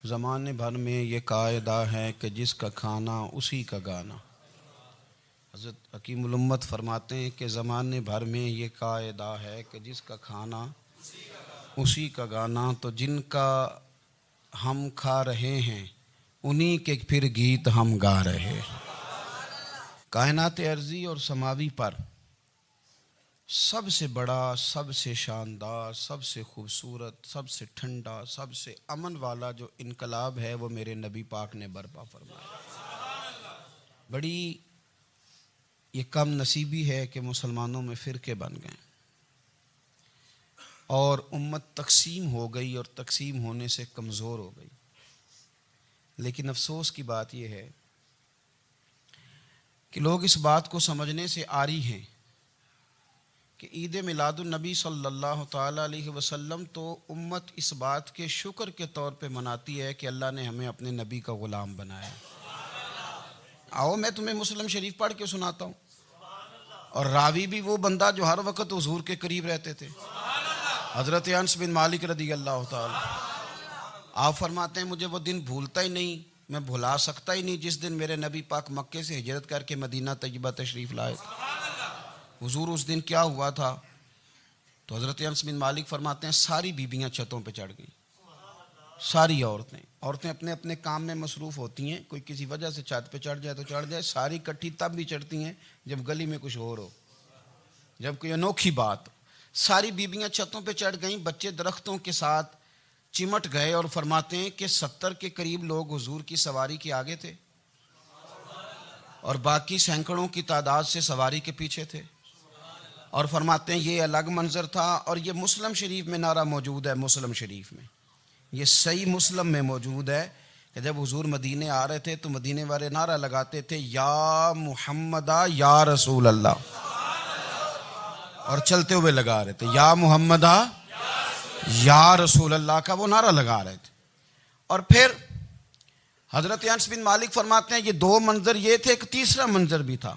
زمانے بھر میں یہ قاعدہ ہے کہ جس کا کھانا اسی کا گانا۔ حضرت حکیم الامت فرماتے ہیں کہ زمانے بھر میں یہ قاعدہ ہے کہ جس کا کھانا اسی کا گانا، تو جن کا ہم کھا رہے ہیں انہی کے پھر گیت ہم گا رہے ہیں۔ کائنات ارضی اور سماوی پر سب سے بڑا، سب سے شاندار، سب سے خوبصورت، سب سے ٹھنڈا، سب سے امن والا جو انقلاب ہے وہ میرے نبی پاک نے برپا فرمایا۔ بڑی یہ کم نصیبی ہے کہ مسلمانوں میں فرقے بن گئے اور امت تقسیم ہو گئی اور تقسیم ہونے سے کمزور ہو گئی۔ لیکن افسوس کی بات یہ ہے کہ لوگ اس بات کو سمجھنے سے عاری ہیں کہ عید میلاد النبی صلی اللہ تعالیٰ علیہ وسلم تو امت اس بات کے شکر کے طور پہ مناتی ہے کہ اللہ نے ہمیں اپنے نبی کا غلام بنایا۔ آؤ میں تمہیں مسلم شریف پڑھ کے سناتا ہوں، اور راوی بھی وہ بندہ جو ہر وقت حضور کے قریب رہتے تھے، حضرت انس بن مالک رضی اللہ تعالیٰ۔ آپ فرماتے ہیں مجھے وہ دن بھولتا ہی نہیں، میں بھلا سکتا ہی نہیں جس دن میرے نبی پاک مکے سے ہجرت کر کے مدینہ طیبہ تشریف لائے۔ حضور اس دن کیا ہوا تھا؟ تو حضرت انس بن مالک فرماتے ہیں ساری بیبیاں چھتوں پہ چڑھ گئیں، ساری عورتیں اپنے اپنے کام میں مصروف ہوتی ہیں، کوئی کسی وجہ سے چھت پہ چڑھ جائے تو چڑھ جائے، ساری کٹھی تب بھی چڑھتی ہیں جب گلی میں کچھ اور ہو، جب کوئی انوکھی بات۔ ساری بیبیاں چھتوں پہ چڑھ گئیں، بچے درختوں کے ساتھ چمٹ گئے، اور فرماتے ہیں کہ 70 کے قریب لوگ حضور کی سواری کے آگے تھے اور باقی سینکڑوں کی تعداد سے سواری کے پیچھے تھے، اور فرماتے ہیں یہ الگ منظر تھا۔ اور یہ مسلم شریف میں نعرہ موجود ہے، مسلم شریف میں یہ صحیح مسلم میں موجود ہے کہ جب حضور مدینے آ رہے تھے تو مدینے والے نعرہ لگاتے تھے یا محمدہ یا رسول اللہ، اور چلتے ہوئے لگا رہے تھے یا محمدہ یا رسول اللہ کا وہ نعرہ لگا رہے تھے۔ اور پھر حضرت انس بن مالک فرماتے ہیں یہ دو منظر یہ تھے، ایک تیسرا منظر بھی تھا۔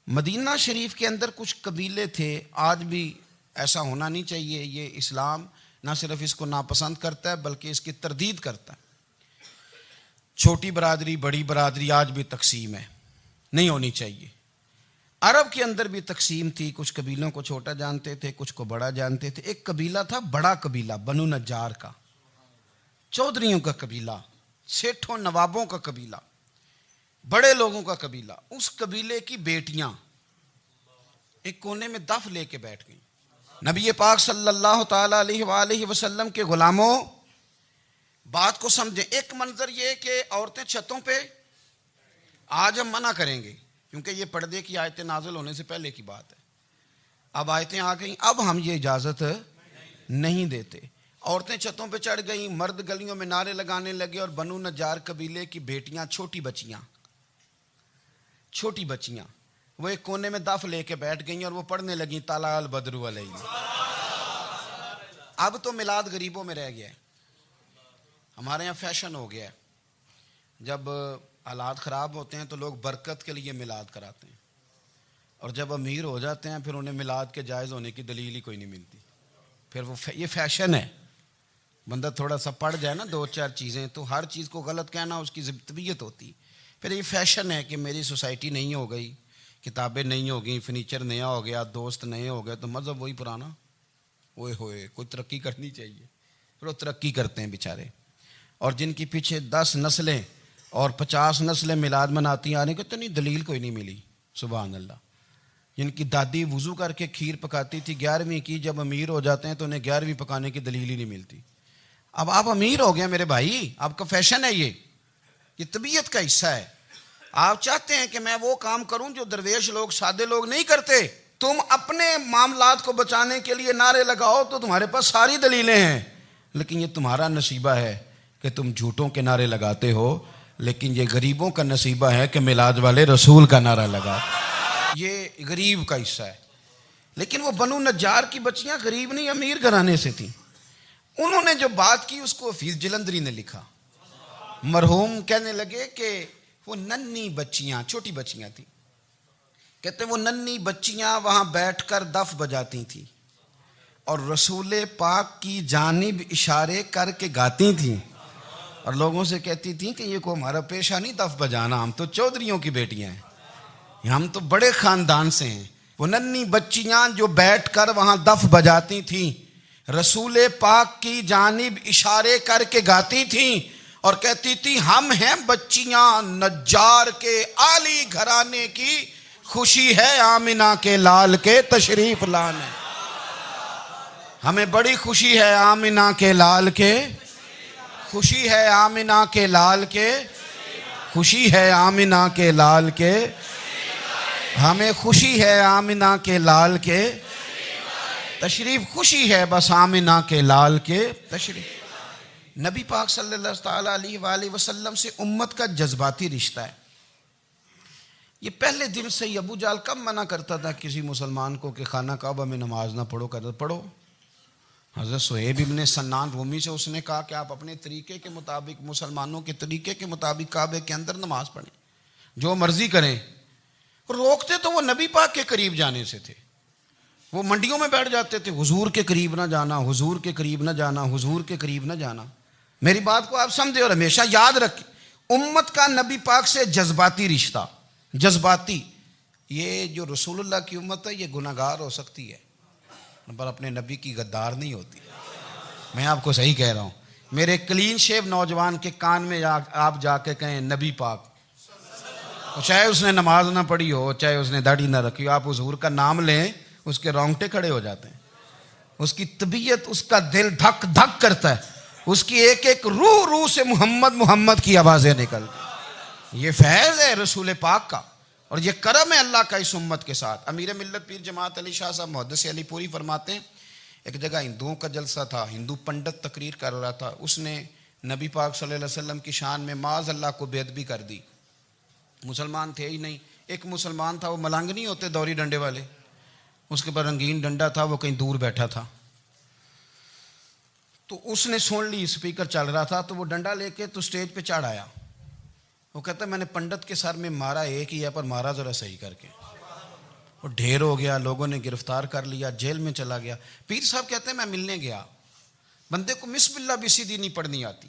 مدینہ شریف کے اندر کچھ قبیلے تھے، آج بھی ایسا ہونا نہیں چاہیے، یہ اسلام نہ صرف اس کو ناپسند کرتا ہے بلکہ اس کی تردید کرتا ہے۔ چھوٹی برادری بڑی برادری آج بھی تقسیم ہے، نہیں ہونی چاہیے۔ عرب کے اندر بھی تقسیم تھی، کچھ قبیلوں کو چھوٹا جانتے تھے، کچھ کو بڑا جانتے تھے۔ ایک قبیلہ تھا بڑا قبیلہ، بنو نجار کا، چودھریوں کا قبیلہ، سیٹھوں نوابوں کا قبیلہ، بڑے لوگوں کا قبیلہ۔ اس قبیلے کی بیٹیاں ایک کونے میں دف لے کے بیٹھ گئیں۔ نبی پاک صلی اللہ تعالیٰ علیہ وآلہ وسلم کے غلاموں بات کو سمجھیں۔ ایک منظر یہ کہ عورتیں چھتوں پہ، آج ہم منع کریں گے کیونکہ یہ پردے کی آیتیں نازل ہونے سے پہلے کی بات ہے، اب آیتیں آ گئیں، اب ہم یہ اجازت نہیں دیتے۔ عورتیں چھتوں پہ چڑھ گئیں، مرد گلیوں میں نعرے لگانے لگے، اور بنو نجار قبیلے کی بیٹیاں، چھوٹی بچیاں وہ ایک کونے میں دف لے کے بیٹھ گئیں اور وہ پڑھنے لگیں طلع البدر علینا۔ اب تو میلاد غریبوں میں رہ گیا ہے، ہمارے یہاں فیشن ہو گیا ہے، جب حالات خراب ہوتے ہیں تو لوگ برکت کے لیے میلاد کراتے ہیں، اور جب امیر ہو جاتے ہیں پھر انہیں میلاد کے جائز ہونے کی دلیل ہی کوئی نہیں ملتی، پھر وہ یہ فیشن ہے۔ بندہ تھوڑا سا پڑھ جائے نا دو چار چیزیں تو ہر چیز کو غلط کہنا اس کی طبیعت ہوتی، پھر یہ فیشن ہے کہ میری سوسائٹی نہیں ہو گئی، کتابیں نہیں ہو گئیں، فرنیچر نیا ہو گیا، دوست نئے ہو گئے، تو مذہب وہی پرانا۔ اوئے ہوئے کوئی ترقی کرنی چاہیے، پھر وہ ترقی کرتے ہیں بیچارے، اور جن کی پیچھے 10 نسلیں اور 50 نسلیں میلاد مناتی آنے کو اتنی دلیل کوئی نہیں ملی، سبحان اللہ۔ جن کی دادی وضو کر کے کھیر پکاتی تھی 11ویں کی، جب امیر ہو جاتے ہیں تو انہیں 11ویں پکانے کی دلیل ہی نہیں ملتی۔ اب آپ امیر ہو گئے میرے بھائی، آپ کا فیشن ہے، یہ طبیعت کا حصہ ہے۔ آپ چاہتے ہیں کہ میں وہ کام کروں جو درویش لوگ، سادے لوگ نہیں کرتے۔ تم اپنے معاملات کو بچانے کے لیے نعرے لگاؤ تو تمہارے پاس ساری دلیلیں ہیں، لیکن یہ تمہارا نصیبہ ہے کہ تم جھوٹوں کے نعرے لگاتے ہو، لیکن یہ غریبوں کا نصیبہ ہے کہ میلاد والے رسول کا نعرہ لگاتے، یہ غریب کا حصہ ہے۔ لیکن وہ بنو نجار کی بچیاں غریب نہیں، امیر گھرانے سے تھیں۔ انہوں نے جو بات کی اس کو حفیظ جلندری نے لکھا۔ مرحوم کہنے لگے کہ وہ ننھی بچیاں، چھوٹی بچیاں تھیں، کہتے وہ ننھی بچیاں وہاں بیٹھ کر دف بجاتی تھیں اور رسول پاک کی جانب اشارے کر کے گاتی تھیں، اور لوگوں سے کہتی تھیں کہ یہ کو ہمارا پیشہ نہیں دف بجانا، ہم تو چودھریوں کی بیٹیاں ہیں، ہم تو بڑے خاندان سے ہیں۔ وہ ننھی بچیاں جو بیٹھ کر وہاں دف بجاتی تھیں، رسول پاک کی جانب اشارے کر کے گاتی تھیں اور کہتی تھی ہم ہیں بچیاں نجار کے عالی گھرانے کی، خوشی ہے آمنہ کے لال کے تشریف لانے، ہمیں بڑی خوشی ہے آمنہ کے لال کے، خوشی ہے آمنہ کے لال کے، خوشی ہے آمنہ کے لال کے، ہمیں خوشی ہے آمنہ کے لال کے تشریف، خوشی ہے بس آمنہ کے لال کے تشریف۔ نبی پاک صلی اللہ تعالیٰ علیہ وآلہ وسلم سے امت کا جذباتی رشتہ ہے۔ یہ پہلے دن سے ہی ابو جہل کب منع کرتا تھا کسی مسلمان کو کہ خانہ کعبہ میں نماز نہ پڑھو، کہتا پڑھو۔ حضرت صہیب ابن سنان رومی سے اس نے کہا کہ آپ اپنے طریقے کے مطابق، مسلمانوں کے طریقے کے مطابق کعبے کے اندر نماز پڑھیں، جو مرضی کریں۔ روکتے تو وہ نبی پاک کے قریب جانے سے تھے، وہ منڈیوں میں بیٹھ جاتے تھے، حضور کے قریب نہ جانا، حضور کے قریب نہ جانا، حضور کے قریب نہ جانا۔ میری بات کو آپ سمجھے اور ہمیشہ یاد رکھیں، امت کا نبی پاک سے جذباتی رشتہ، جذباتی۔ یہ جو رسول اللہ کی امت ہے یہ گناہگار ہو سکتی ہے پر اپنے نبی کی غدار نہیں ہوتی۔ میں آپ کو صحیح کہہ رہا ہوں۔ میرے کلین شیو نوجوان کے کان میں آپ جا کے کہیں نبی پاک، چاہے اس نے نماز نہ پڑھی ہو، چاہے اس نے داڑھی نہ رکھی ہو، آپ حضور کا نام لیں اس کے رونگٹے کھڑے ہو جاتے ہیں، اس کی طبیعت، اس کا دل دھک دھک کرتا ہے، اس کی ایک ایک روح سے محمد محمد کی آوازیں نکلتی۔ یہ فیض ہے رسول پاک کا اور یہ کرم ہے اللہ کا اس امت کے ساتھ۔ امیر ملت پیر جماعت علی شاہ صاحب محدث علی پوری فرماتے ہیں ایک جگہ ہندوؤں کا جلسہ تھا، ہندو پنڈت تقریر کر رہا تھا، اس نے نبی پاک صلی اللہ علیہ وسلم کی شان میں معاذ اللہ کو بے ادبی کر دی۔ مسلمان تھے ہی نہیں، ایک مسلمان تھا، وہ ملنگ نہیں ہوتے دوری ڈنڈے والے، اس کے پر رنگین ڈنڈا تھا، وہ کہیں دور بیٹھا تھا، تو اس نے سن لی اسپیکر چل رہا تھا، تو وہ ڈنڈا لے کے تو سٹیج پہ چڑھ آیا۔ وہ کہتا ہے میں نے پنڈت کے سر میں مارا ایک ہی ہے پر مارا ذرا صحیح کر کے، وہ ڈھیر ہو گیا، لوگوں نے گرفتار کر لیا، جیل میں چلا گیا۔ پیر صاحب کہتے ہیں میں ملنے گیا، بندے کو بسم اللہ بھی سیدھی نہیں پڑھنی آتی،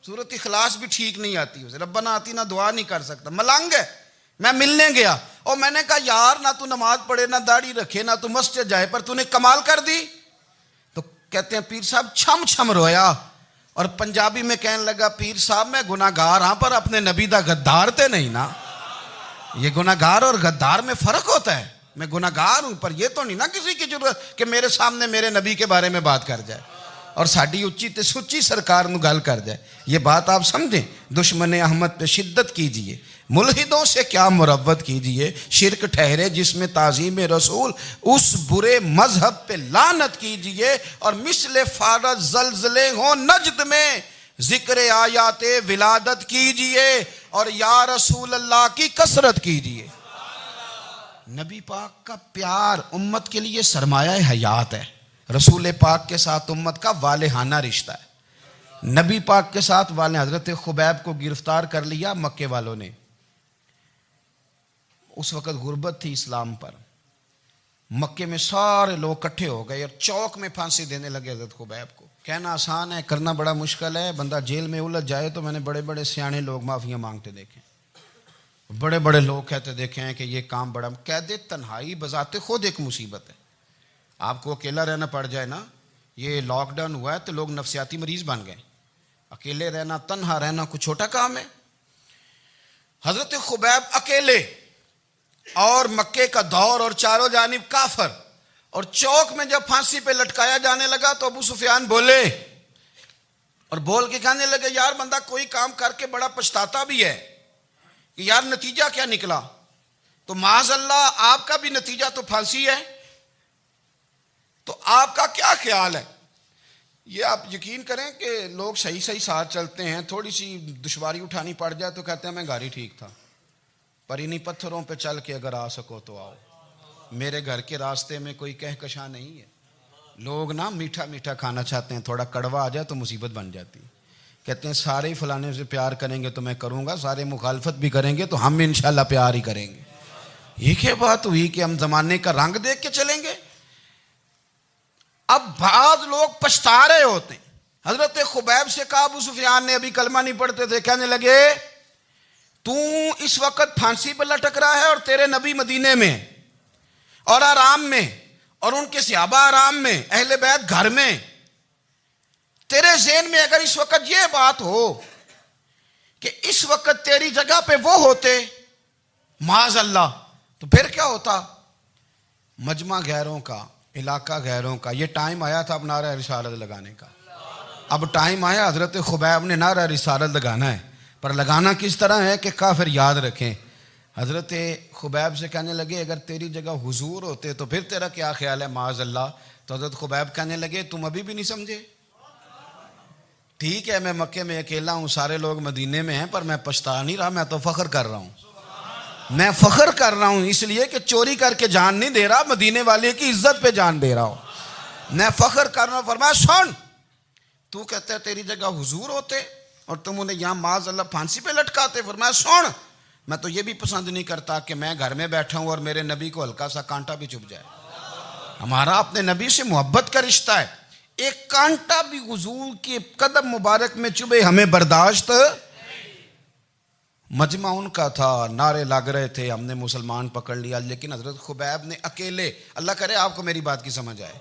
سورۃ اخلاص بھی ٹھیک نہیں آتی، اسے ربنا آتینا دعا نہیں کر سکتا، ملنگ ہے۔ میں ملنے گیا اور میں نے کہا یار نہ تو نماز پڑھے، نہ داڑھی رکھے، نہ تو مسجد جائے، پر تو نے کمال کر دی۔ تو کہتے ہیں پیر صاحب چھم چھم رویا اور پنجابی میں کہنے لگا پیر صاحب میں گناہگار ہاں پر اپنے نبی دا غدار تے نہیں نا۔ یہ گناہگار اور غدار میں فرق ہوتا ہے، میں گناہگار ہوں پر یہ تو نہیں نا کسی کی ضرورت کہ میرے سامنے میرے نبی کے بارے میں بات کر جائے اور ساڈی اچھی تے سچی سرکار نو گل کر جائے۔ یہ بات آپ سمجھیں، دشمن احمد پہ شدت کیجئے، ملحدوں سے کیا مروت کیجئے، شرک ٹھہرے جس میں تعظیم رسول، اس برے مذہب پہ لعنت کیجئے، اور مثل فارض زلزلے ہوں نجد میں ذکر آیات ولادت کیجئے اور یا رسول اللہ کی کثرت کیجئے۔ نبی پاک کا پیار امت کے لیے سرمایہ حیات ہے۔ رسول پاک کے ساتھ امت کا والہانہ رشتہ ہے۔ نبی پاک کے ساتھ والے حضرت خبیب کو گرفتار کر لیا مکے والوں نے، اس وقت غربت تھی اسلام پر، مکے میں سارے لوگ کٹھے ہو گئے اور چوک میں پھانسی دینے لگے حضرت خبیب کو۔ کہنا آسان ہے، کرنا بڑا مشکل ہے، بندہ جیل میں الجھ جائے تو میں نے بڑے بڑے سیانے لوگ معافیاں مانگتے دیکھے، بڑے بڑے لوگ کہتے دیکھے ہیں کہ یہ کام بڑا، قید تنہائی بذات خود ایک مصیبت ہے۔ آپ کو اکیلا رہنا پڑ جائے نا، یہ لاک ڈاؤن ہوا ہے تو لوگ نفسیاتی مریض بن گئے، اکیلے رہنا، تنہا رہنا کوئی چھوٹا کام ہے۔ حضرت خبیب اکیلے اور مکے کا دور اور چاروں جانب کافر، اور چوک میں جب پھانسی پہ لٹکایا جانے لگا تو ابو سفیان بولے اور بول کے کہنے لگے یار بندہ کوئی کام کر کے بڑا پچھتاتا بھی ہے کہ یار نتیجہ کیا نکلا، تو معاذ اللہ آپ کا بھی نتیجہ تو پھانسی ہے، تو آپ کا کیا خیال ہے؟ یہ آپ یقین کریں کہ لوگ صحیح صحیح ساتھ چلتے ہیں، تھوڑی سی دشواری اٹھانی پڑ جائے تو کہتے ہیں میں گاڑی ٹھیک تھا، پر انہی پتھروں پہ چل کے اگر آ سکو تو آؤ، میرے گھر کے راستے میں کوئی کہکشاں نہیں ہے۔ لوگ نا میٹھا میٹھا کھانا چاہتے ہیں، تھوڑا کڑوا آ جائے تو مصیبت بن جاتی ہے۔ کہتے ہیں سارے فلانے سے پیار کریں گے تو میں کروں گا، سارے مخالفت بھی کریں گے تو ہم انشاءاللہ پیار ہی کریں گے۔ یہ کیا بات ہوئی کہ ہم زمانے کا رنگ دیکھ کے چلیں گے؟ اب بعض لوگ پچھتا رہے ہوتے ہیں، حضرت خبیب سے کہا، ابو سفیان نے ابھی کلمہ نہیں پڑھتے تھے، کہنے لگے تو اس وقت پھانسی پہ لٹک رہا ہے اور تیرے نبی مدینے میں اور آرام میں، اور ان کے صحابہ آرام میں، اہل بیت گھر میں، تیرے ذہن میں اگر اس وقت یہ بات ہو کہ اس وقت تیری جگہ پہ وہ ہوتے معاذ اللہ، تو پھر کیا ہوتا؟ مجمع غیروں کا، علاقہ غیروں کا، یہ ٹائم آیا تھا اب نعرہ رسالت لگانے کا، اب ٹائم آیا حضرت خبیب نے نعرہ رسالت لگانا ہے، پر لگانا کس طرح ہے کہ کافر یاد رکھیں۔ حضرت خبیب سے کہنے لگے اگر تیری جگہ حضور ہوتے تو پھر تیرا کیا خیال ہے معاذ اللہ؟ تو حضرت خبیب کہنے لگے تم ابھی بھی نہیں سمجھے؟ ٹھیک ہے میں مکے میں اکیلا ہوں، سارے لوگ مدینے میں ہیں، پر میں پچھتا نہیں رہا، میں تو فخر کر رہا ہوں، میں فخر کر رہا ہوں اس لیے کہ چوری کر کے جان نہیں دے رہا، مدینے والے کی عزت پہ جان دے رہا ہوں، میں فخر کر رہا ہوں۔ فرمایا سن، تو کہتا ہے تیری جگہ حضور ہوتے اور تم انہیں یہاں معاذ اللہ پھانسی پہ لٹکاتے۔ فرمایا سن، میں تو یہ بھی پسند نہیں کرتا کہ میں گھر میں بیٹھا ہوں اور میرے نبی کو ہلکا سا کانٹا بھی چبھ جائے، ہمارا اپنے نبی سے محبت کا رشتہ ہے، ایک کانٹا بھی حضور کے قدم مبارک میں چبھے ہمیں برداشت۔ مجمع ان کا تھا، نعرے لگ رہے تھے، ہم نے مسلمان پکڑ لیا، لیکن حضرت خبیب نے اکیلے، اللہ کرے آپ کو میری بات کی سمجھ آئے،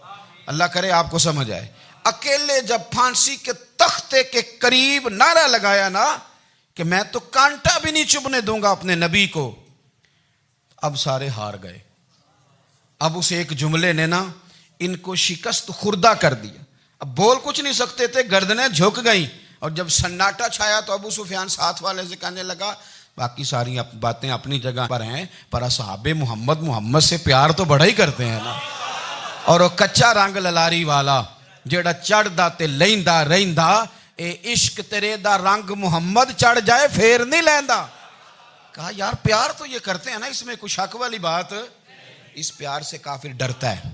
اللہ کرے آپ کو سمجھ آئے، اکیلے جب پھانسی کے تختے کے قریب نعرہ لگایا نا کہ میں تو کانٹا بھی نہیں چبھنے دوں گا اپنے نبی کو، اب سارے ہار گئے۔ اب اس ایک جملے نے نا ان کو شکست خوردہ کر دیا، اب بول کچھ نہیں سکتے تھے، گردنیں جھک گئیں، اور جب سناٹا چھایا تو ابو سفیان ساتھ والے سے کہنے لگا باقی ساری باتیں اپنی جگہ پر ہیں، پر اصحاب محمد سے پیار تو بڑا ہی کرتے ہیں نا، اور وہ کچا رنگ للاری والا جیڑا چڑھ دا تے لیندا رہندا، اے عشق تیرے دا رنگ محمد چڑھ جائے پھر نہیں لیندا۔ کہا یار پیار تو یہ کرتے ہیں نا، اس میں کوئی شک والی بات، اس پیار سے کافر ڈرتا ہے۔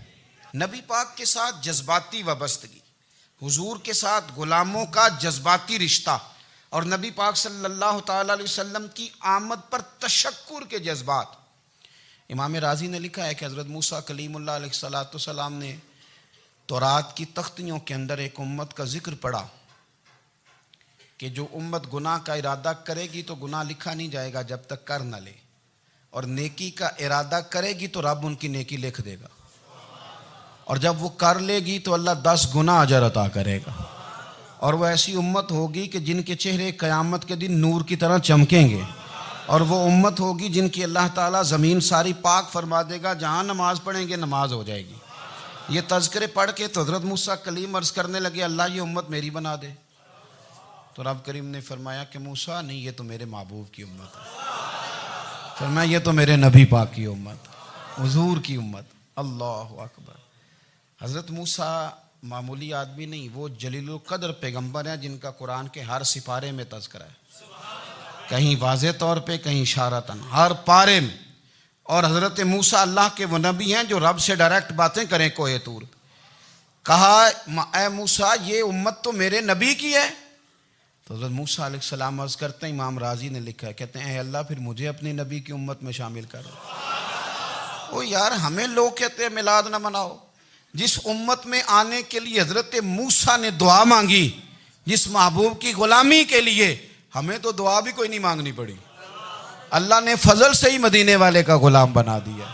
نبی پاک کے ساتھ جذباتی وابستگی، حضور کے ساتھ غلاموں کا جذباتی رشتہ، اور نبی پاک صلی اللہ تعالی علیہ وسلم کی آمد پر تشکر کے جذبات۔ امام رازی نے لکھا ہے کہ حضرت موسیٰ کلیم اللہ علیہ السلام نے تورات کی تختیوں کے اندر ایک امت کا ذکر پڑھا کہ جو امت گناہ کا ارادہ کرے گی تو گناہ لکھا نہیں جائے گا جب تک کر نہ لے، اور نیکی کا ارادہ کرے گی تو رب ان کی نیکی لکھ دے گا، اور جب وہ کر لے گی تو اللہ 10 گنا اجر عطا کرے گا، اور وہ ایسی امت ہوگی کہ جن کے چہرے قیامت کے دن نور کی طرح چمکیں گے، اور وہ امت ہوگی جن کی اللہ تعالیٰ زمین ساری پاک فرما دے گا، جہاں نماز پڑھیں گے نماز ہو جائے گی۔ یہ تذکرے پڑھ کے تو حضرت موسیٰ کلیم عرض کرنے لگے اللہ یہ امت میری بنا دے، تو رب کریم نے فرمایا کہ موسیٰ نہیں، یہ تو میرے محبوب کی امت ہے، فرمایا یہ تو میرے نبی پاک کی امت، حضور کی امت۔ اللہ اکبر۔ حضرت موسیٰ معمولی آدمی نہیں، وہ جلیل القدر پیغمبر ہیں جن کا قرآن کے ہر سپارے میں تذکرہ ہے، کہیں واضح طور پہ کہیں اشارتاً، ہر پارے میں۔ اور حضرت موسیٰ اللہ کے وہ نبی ہیں جو رب سے ڈائریکٹ باتیں کریں کوہ طور۔ کہا اے موسیٰ یہ امت تو میرے نبی کی ہے، تو حضرت موسیٰ علیہ السلام عرض کرتے ہیں، امام رازی نے لکھا ہے، کہتے ہیں اے اللہ پھر مجھے اپنی نبی کی امت میں شامل کر۔ او یار ہمیں لوگ کہتے ہیں میلاد نہ مناؤ، جس امت میں آنے کے لیے حضرت موسیٰ نے دعا مانگی، جس محبوب کی غلامی کے لیے، ہمیں تو دعا بھی کوئی نہیں مانگنی پڑی، اللہ نے فضل سے ہی مدینے والے کا غلام بنا دیا۔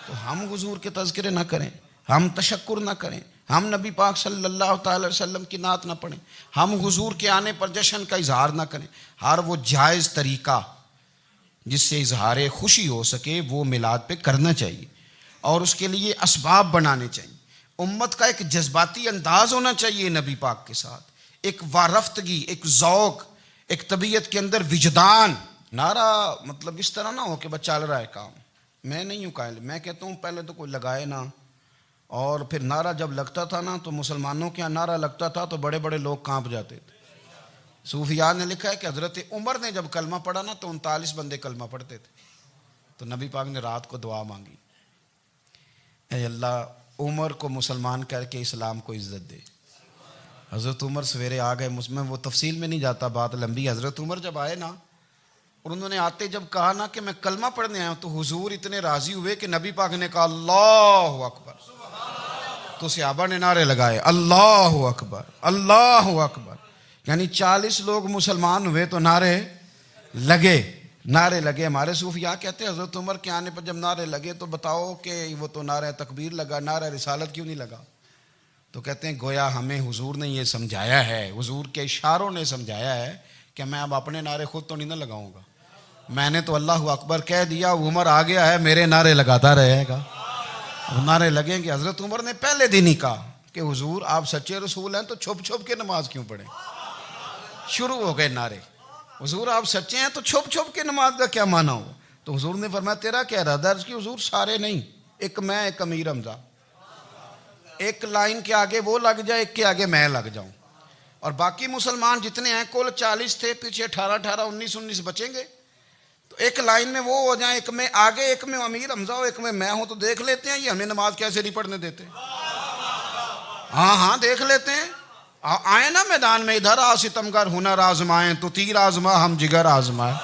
تو ہم حضور کے تذکرے نہ کریں، ہم تشکر نہ کریں، ہم نبی پاک صلی اللہ تعالی وسلم کی نعت نہ پڑھیں، ہم حضور کے آنے پر جشن کا اظہار نہ کریں، ہر وہ جائز طریقہ جس سے اظہار خوشی ہو سکے وہ میلاد پہ کرنا چاہیے، اور اس کے لیے اسباب بنانے چاہیے۔ امت کا ایک جذباتی انداز ہونا چاہیے نبی پاک کے ساتھ، ایک وارفتگی، ایک ذوق، ایک طبیعت کے اندر وجدان۔ نعرہ مطلب اس طرح نہ ہو کہ بس چل رہا ہے کام، میں نہیں ہوں قائل، میں کہتا ہوں پہلے تو کوئی لگائے نا، اور پھر نعرہ جب لگتا تھا نا تو مسلمانوں کے یہاں نعرہ لگتا تھا تو بڑے بڑے لوگ کانپ جاتے تھے۔ صوفیاء نے لکھا ہے کہ حضرت عمر نے جب کلمہ پڑھا نا تو 39 بندے کلمہ پڑھتے تھے، تو نبی پاک نے رات کو دعا مانگی، اے اللہ عمر کو مسلمان کر کے اسلام کو عزت دے۔ حضرت عمر سویرے آ گئے، میں وہ تفصیل میں نہیں جاتا، بات لمبی۔ حضرت عمر جب آئے نا اور انہوں نے آتے جب کہا نا کہ میں کلمہ پڑھنے آیا ہوں، تو حضور اتنے راضی ہوئے کہ نبی پاک نے کہا اللہ اکبر، تو صحابہ نے نعرے لگائے اللہ اکبر اللہ اکبر، یعنی 40 لوگ مسلمان ہوئے تو نعرے لگے ہمارے صوفیاء کہتے ہیں حضرت عمر کے آنے پر جب نعرے لگے تو بتاؤ کہ وہ تو نعرہ تکبیر لگا، نعرہ رسالت کیوں نہیں لگا؟ تو کہتے ہیں گویا ہمیں حضور نے یہ سمجھایا ہے، حضور کے اشاروں نے سمجھایا ہے کہ میں اب اپنے نعرے خود تو نہیں نہ لگاؤں گا، میں نے تو اللہ اکبر کہہ دیا، عمر آ گیا ہے میرے نعرے لگاتا رہے گا، اب نعرے لگیں گے۔ حضرت عمر نے پہلے دن ہی کہا کہ حضور آپ سچے رسول ہیں تو چھپ چھپ کے نماز کیوں پڑھیں؟ شروع ہو گئے نعرے، حضور آپ سچے ہیں تو چھپ چھپ کے نماز کا کیا معنی ہو؟ تو حضور نے فرمایا تیرا کیا ارادہ ہے؟ حضور سارے نہیں، ایک میں ایک امیر حمزہ، ایک لائن کے آگے وہ لگ جائے، ایک کے آگے میں لگ جاؤں، اور باقی مسلمان جتنے ہیں کل 40 تھے، پیچھے 18 19 بچیں گے، تو ایک لائن میں وہ ہو جائیں، ایک میں آگے ایک میں امیر حمزہ ہو، ایک میں ہوں، تو دیکھ لیتے ہیں یہ ہمیں نماز کیسے نہیں پڑھنے دیتے۔ ہاں دیکھ لیتے ہیں، آئے نا میدان میں، ادھر آ ستمگر ہنر آزمائیں تو تیر آزما ہم جگر آزمائیں،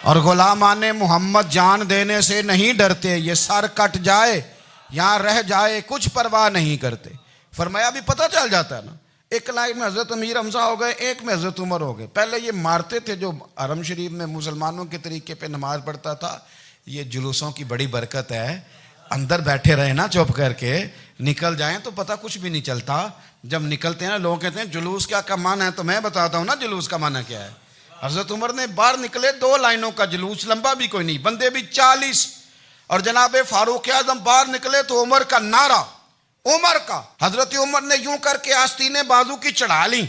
اور غلامان محمد جان دینے سے نہیں ڈرتے، یہ سر کٹ جائے یہاں رہ جائے کچھ پرواہ نہیں کرتے۔ فرمایا بھی پتہ چل جاتا ہے نا، ایک لائن میں حضرت امیر حمزہ ہو گئے، ایک میں حضرت عمر ہو گئے۔ پہلے یہ مارتے تھے جو حرم شریف میں مسلمانوں کے طریقے پہ نماز پڑھتا تھا، یہ جلوسوں کی بڑی برکت ہے، اندر بیٹھے رہے نا چپ کر کے، نکل جائیں تو پتہ کچھ بھی نہیں چلتا۔ جب نکلتے ہیں نا لوگ کہتے ہیں جلوس کیا معنی ہے، تو میں بتاتا ہوں نا جلوس کا معنی کیا ہے۔ حضرت عمر نے باہر نکلے 2 لائنوں کا جلوس، لمبا بھی کوئی نہیں، بندے بھی 40، اور جناب فاروق اعظم باہر نکلے تو عمر کا نعرہ، عمر کا، حضرت عمر نے یوں کر کے آستینیں بازو کی چڑھا لیں،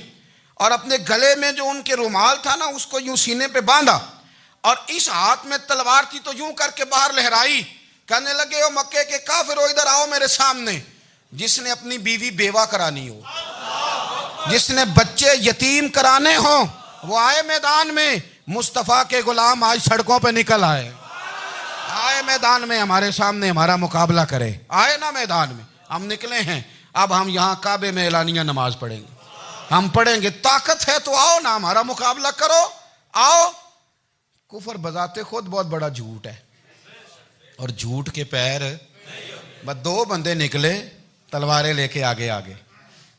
اور اپنے گلے میں جو ان کے رومال تھا نا اس کو یوں سینے پہ باندھا، اور اس ہاتھ میں تلوار تھی تو یوں کر کے باہر لہرائی، کہنے لگے او مکے کے کافرو ادھر آؤ میرے سامنے، جس نے اپنی بیوی بیوہ کرانی ہو، جس نے بچے یتیم کرانے ہوں، وہ آئے میدان میں، مصطفیٰ کے غلام آج سڑکوں پہ نکل آئے میدان میں ہمارے سامنے ہمارا مقابلہ کرے، آئے نا میدان میں، ہم نکلے ہیں، اب ہم یہاں کعبے میں اعلانیہ نماز پڑھیں گے، ہم پڑھیں گے، طاقت ہے تو آؤ نا ہمارا مقابلہ کرو، آؤ۔ کفر بذات خود بہت بڑا جھوٹ ہے، اور جھوٹ کے پیر، بس 2 بندے نکلے تلواریں لے کے آگے،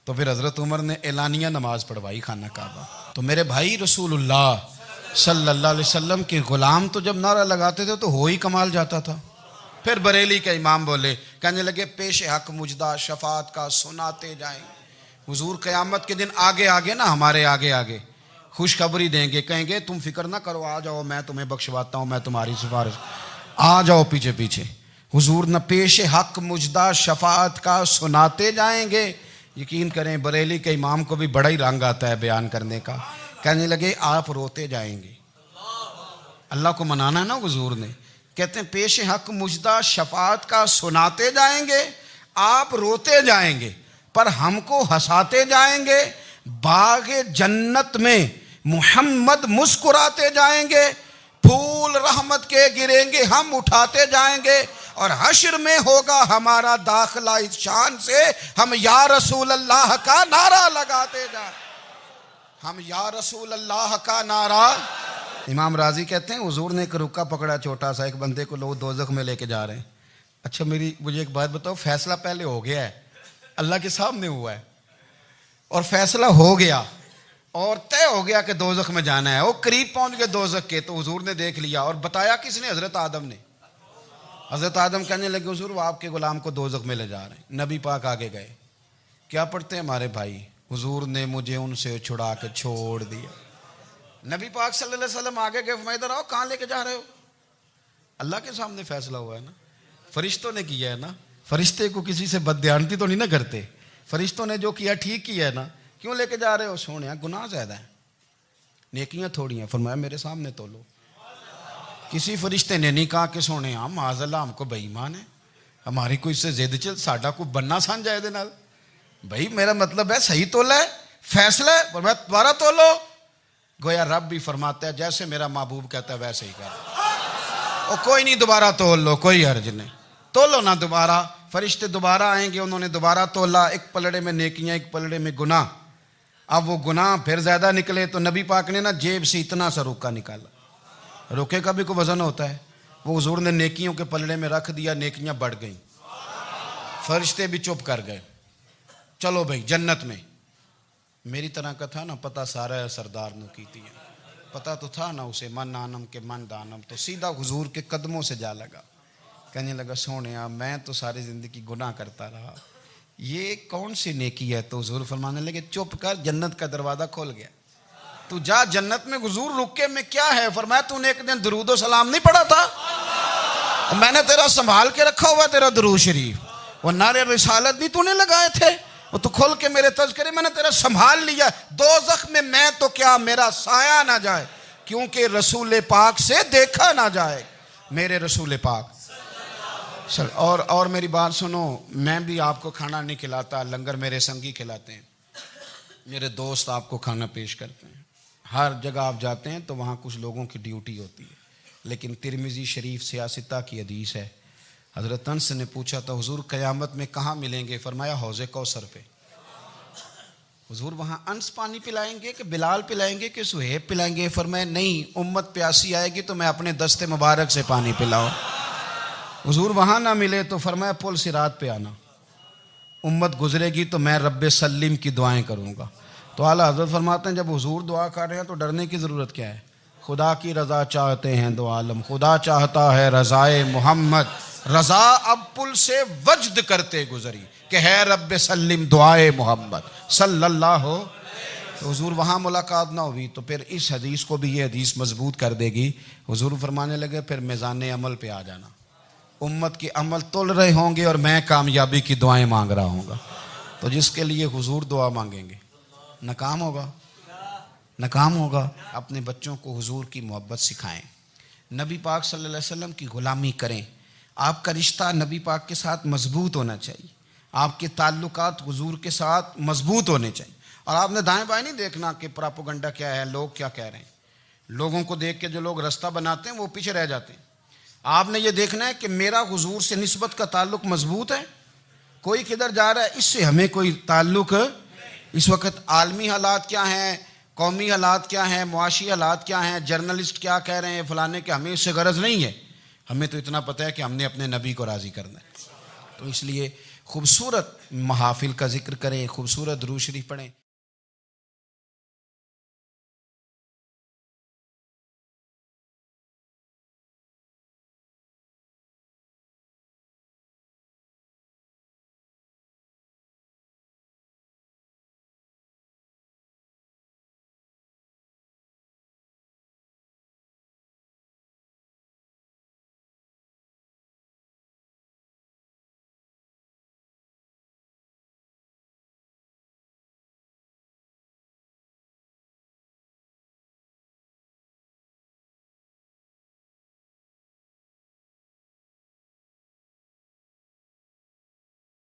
تو پھر حضرت عمر نے اعلانیہ نماز پڑھوائی خانہ کعبہ۔ تو میرے بھائی رسول اللہ صلی اللہ علیہ وسلم کے غلام تو جب نعرہ لگاتے تھے تو ہو ہی کمال جاتا تھا۔ پھر بریلی کے امام بولے، کہنے لگے پیش حق مجدہ شفاعت کا سناتے جائیں، حضور قیامت کے دن آگے نا ہمارے آگے خوشخبری دیں گے، کہیں گے تم فکر نہ کرو، آ جاؤ میں تمہیں بخشواتا ہوں، میں تمہاری سفارش، آ جاؤ پیچھے۔ حضور نہ پیش حق مجدہ شفاعت کا سناتے جائیں گے۔ یقین کریں بریلی کے امام کو بھی بڑا ہی رنگ آتا ہے بیان کرنے کا، کہنے لگے آپ روتے جائیں گے، اللہ کو منانا ہے نا حضور نے، کہتے ہیں پیش حق مجدہ شفاعت کا سناتے جائیں گے، آپ روتے جائیں گے پر ہم کو ہنساتے جائیں گے، باغ جنت میں محمد مسکراتے جائیں گے، پھول رحمت کے گریں گے ہم اٹھاتے جائیں گے، اور حشر میں ہوگا ہمارا داخلہ اس شان سے ہم یا رسول اللہ کا نعرہ لگاتے جائیں، ہم یا رسول اللہ کا نعرہ۔ امام راضی کہتے ہیں حضور نے ایک رکا پکڑا چھوٹا سا، ایک بندے کو لوگ دوزخ میں لے کے جا رہے ہیں۔ اچھا مجھے ایک بات بتاؤ، فیصلہ پہلے ہو گیا ہے، اللہ کے سامنے ہوا ہے، اور فیصلہ ہو گیا اور طے ہو گیا کہ دوزخ میں جانا ہے، وہ قریب پہنچ گئے دوزخ کے، تو حضور نے دیکھ لیا، اور بتایا کس نے؟ حضرت آدم نے۔ حضرت آدم کہنے لگے حضور وہ آپ کے غلام کو دوزخ میں لے جا رہے ہیں۔ نبی پاک آگے گئے، کیا پڑھتے ہیں ہمارے بھائی؟ حضور نے مجھے ان سے چھڑا کے چھوڑ دیا۔ نبی پاک صلی اللہ علیہ وسلم آگے گئے، فرمایا ادھر آؤ، کہاں لے کے جا رہے ہو؟ اللہ کے سامنے فیصلہ ہوا ہے نا، فرشتوں نے کیا ہے نا، فرشتے کو کسی سے بددیانتی تو نہیں نہ کرتے، فرشتوں نے جو کیا ٹھیک کیا ہے نا، کیوں لے کے جا رہے ہو؟ سونے گناہ زیادہ ہیں، نیکیاں تھوڑی ہیں، فرمایا میرے سامنے تولو۔ کسی فرشتے نے نہیں کہا کہ سونے معاذ اللہ ہم کو بے ایمان ہے، ہماری کوئی سے زد چل ساڈا کو بننا سان جائے دے نال، بھائی میرا مطلب ہے صحیح تولا ہے، فیصلہ ہے، فرمایا دوبارہ تولو۔ گویا رب بھی فرماتا ہے جیسے میرا محبوب کہتا ہے ویسے ہی کر، اور کوئی نہیں دوبارہ تول لو، کوئی حرج نہیں، تولو نہ دوبارہ۔ فرشتے دوبارہ آئیں گے، انہوں نے دوبارہ تولا، ایک پلڑے میں نیکیاں ایک پلڑے میں گناہ۔ اب وہ گناہ پھر زیادہ نکلے تو نبی پاک نے نا جیب سے اتنا سا روکا نکالا، روکے کا بھی کوئی وزن ہوتا ہے، وہ حضور نے نیکیوں کے پلڑے میں رکھ دیا، نیکیاں بڑھ گئیں۔ فرشتے بھی چپ کر گئے. چلو بھائی جنت میں. میری طرح کا تھا نا پتہ سارا ہے سردار نے کیتی ہے, پتہ تو تھا نا اسے من آنم کے من دانم, تو سیدھا حضور کے قدموں سے جا لگا. کہنے لگا سونیا میں تو ساری زندگی گناہ کرتا رہا, یہ کون سی نیکی ہے؟ تو حضور فرمانے لگے چپ کر, جنت کا دروازہ کھول گیا, تو جا جنت میں. حضور رکے میں کیا ہے؟ فرمایا تو نے ایک دن درود و سلام نہیں پڑھا تھا, میں نے تیرا سنبھال کے رکھا ہوا تیرا درود شریف, وہ نعرے رسالت بھی تو نے لگائے تھے, وہ تو کھول کے میرے تذکرے میں نے تیرا سنبھال لیا. دوزخ میں تو کیا میرا سایہ نہ جائے, کیونکہ رسول پاک سے دیکھا نہ جائے. میرے رسول پاک. اور میری بات سنو, میں بھی آپ کو کھانا نہیں کھلاتا, لنگر میرے سنگی کھلاتے ہیں, میرے دوست آپ کو کھانا پیش کرتے ہیں. ہر جگہ آپ جاتے ہیں تو وہاں کچھ لوگوں کی ڈیوٹی ہوتی ہے. لیکن ترمذی شریف 66 کی حدیث ہے. حضرت انس نے پوچھا تھا حضور قیامت میں کہاں ملیں گے؟ فرمایا حوض کوثر پہ. حضور وہاں انس پانی پلائیں گے کہ بلال پلائیں گے کہ سہیب پلائیں گے؟ فرمایا نہیں, امت پیاسی آئے گی تو میں اپنے دست مبارک سے پانی پلاؤں. حضور وہاں نہ ملے تو فرمایا پل صراط پہ آنا, امت گزرے گی تو میں رب سلیم کی دعائیں کروں گا. تو اعلیٰ حضرت فرماتے ہیں جب حضور دعا کر رہے ہیں تو ڈرنے کی ضرورت کیا ہے؟ خدا کی رضا چاہتے ہیں دو عالم, خدا چاہتا ہے رضائے محمد, رضا اب پل سے وجد کرتے گزری کہ ہے رب سلم دعائے محمد صلی اللہ ہو. تو حضور وہاں ملاقات نہ ہوئی تو پھر اس حدیث کو بھی یہ حدیث مضبوط کر دے گی. حضور فرمانے لگے پھر میزان عمل پہ آ جانا, امت کے عمل تول رہے ہوں گے اور میں کامیابی کی دعائیں مانگ رہا ہوں گا. تو جس کے لیے حضور دعا مانگیں گے ناکام ہوگا, ناکام ہوگا. اپنے بچوں کو حضور کی محبت سکھائیں, نبی پاک صلی اللہ علیہ وسلم کی غلامی کریں. آپ کا رشتہ نبی پاک کے ساتھ مضبوط ہونا چاہیے, آپ کے تعلقات حضور کے ساتھ مضبوط ہونے چاہیے. اور آپ نے دائیں بائیں نہیں دیکھنا کہ پراپوگنڈا کیا ہے, لوگ کیا کہہ رہے ہیں. لوگوں کو دیکھ کے جو لوگ رستہ بناتے ہیں وہ پیچھے رہ جاتے ہیں. آپ نے یہ دیکھنا ہے کہ میرا حضور سے نسبت کا تعلق مضبوط ہے. کوئی کدھر جا رہا ہے اس سے ہمیں کوئی تعلق. اس وقت عالمی حالات کیا ہیں, قومی حالات کیا ہیں, معاشی حالات کیا ہیں, جرنلسٹ کیا کہہ رہے ہیں فلانے کے, ہمیں اس سے غرض نہیں ہے. ہمیں تو اتنا پتہ ہے کہ ہم نے اپنے نبی کو راضی کرنا ہے. تو اس لیے خوبصورت محافل کا ذکر کریں, خوبصورت درود شریف پڑھیں.